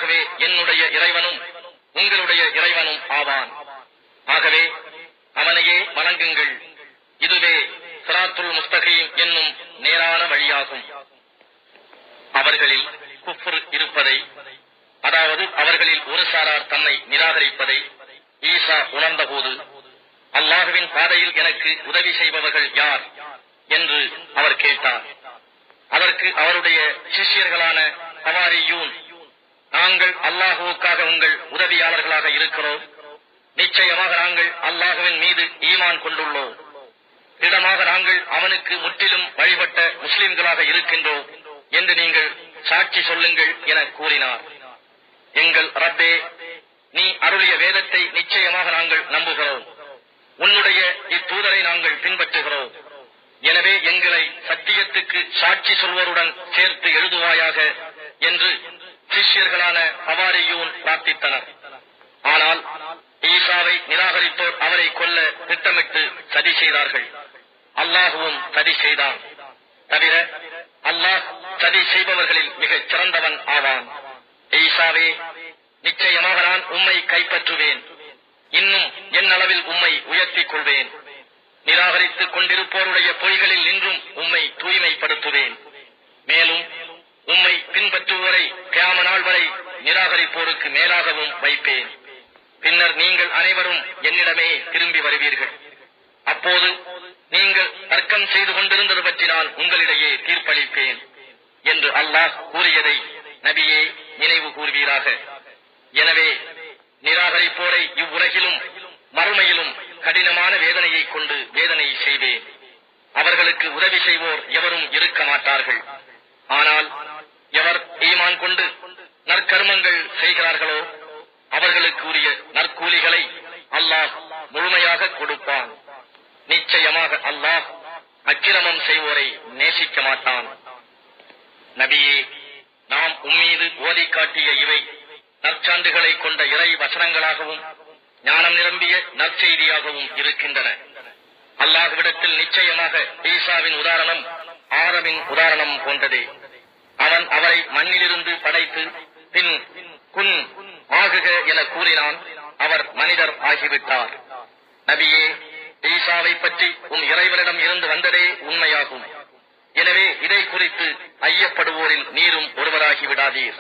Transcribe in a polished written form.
அல்லாஹ்வே என்னுடைய இறைவனும் உங்களுடைய இறைவனும் ஆவான். ஆகவே அவனையே வணங்குங்கள். இதுவே சிராத்துல் முஸ்தகீம் என்னும் நேரான வழியாகும். அவர்களில் குஃப்ர் இருப்பதை, அதாவது அவர்களில் ஒரு சாரார் தன்னை நிராகரிப்பதை ஈசா உணர்ந்தபோது, அல்லாஹுவின் பாதையில் எனக்கு உதவி செய்பவர்கள் யார் என்று அவர் கேட்டார். அதற்கு அவருடைய சிஷ்யர்களான ஹவாரியூன், நாங்கள் அல்லாஹுவுக்காக உங்கள் உதவியாளர்களாக இருக்கிறோம். நிச்சயமாக நாங்கள் அல்லாஹுவின் மீது ஈமான் கொண்டுள்ளோம். திடமாக நாங்கள் அவனுக்கு முற்றிலும் வழிபட்ட முஸ்லிம்களாக இருக்கின்றோம் என்று நீங்கள் சாட்சி சொல்லுங்கள் என கூறினார். எங்கள் ரப்பே, நீ அருளிய வேதத்தை நிச்சயமாக நாங்கள் நம்புகிறோம். உன்னுடைய இத்தூதரை நாங்கள் பின்பற்றுகிறோம். எனவே எங்களை சத்தியத்துக்கு சாட்சி சொல்வோருடன் சேர்த்து எழுதுவாயாக என்று சிஷ்யர்களான ஹவாரியூன் பிரார்த்தித்தனர். ஆனால் ஈசாவை நிராகரித்தோர் அவரை கொல்ல திட்டமிட்டு சதி செய்தார்கள். அல்லாஹுவும் சதி செய்தான். தவிர அல்லாஹ் சதி செய்பவர்களில் மிகச் சிறந்தவன் ஆவான். ஈசாவே, நிச்சயமாக நான் உம்மை கைப்பற்றுவேன். இன்னும் என் அளவில் உம்மை உயர்த்திக் கொள்வேன். நிராகரித்துக் கொண்டிருப்போருடைய பொய்களில் நின்றும் உம்மை தூய்மைப்படுத்துவேன். மேலும் உம்மை பின்பற்றுவோரை கியாம நாள் வரை நிராகரிப்போருக்கு மேலாகவும் வைப்பேன். பின்னர் நீங்கள் அனைவரும் என்னிடமே திரும்பி வருவீர்கள். அப்போது நீங்கள் தர்க்கம் செய்து கொண்டிருந்தது பற்றி நான் உங்களிடையே தீர்ப்பளிப்பேன் என்று அல்லாஹ் கூறியதை நபியே நினைவு கூர்வீராக. எனவே நிராகரிப்போரை இவ்வுலகிலும் மறுமையிலும் கடினமான வேதனையை கொண்டு வேதனை செய்வேன். அவர்களுக்கு உதவி செய்வோர் எவரும் இருக்க மாட்டார்கள். ஆனால் எவர் ஈமான் கொண்டு நற்கர்மங்கள் செய்கிறார்களோ அவர்களுக்கு உரிய நற்கூலிகளை அல்லாஹ் முழுமையாக கொடுப்பான். நிச்சயமாக அல்லாஹ் அக்கிரமம் செய்வோரை நேசிக்க மாட்டான். நபியே, நாம் உம்மீது ஓதி காட்டிய இவை நற்சான்றுகளை கொண்ட இறை வசனங்களாகவும் ஞானம் நிரம்பிய நற்செய்தியாகவும் இருக்கின்றன. அல்லாஹ்விடத்தில் நிச்சயமாக ஈசாவின் உதாரணம் ஆதமின் உதாரணம் போன்றதே. அவன் அவரை மண்ணிலிருந்து படைத்து பின் குன் ஆகுக என கூறினான். அவர் மனிதர் ஆகிவிட்டார். நபியே, ஈசாவை பற்றி உம் இறைவனிடம் இருந்து வந்ததே உண்மையாகும். எனவே இதை குறித்து ஐயப்படுவோரில் நீரும் ஒருவராகி விடாதீர்.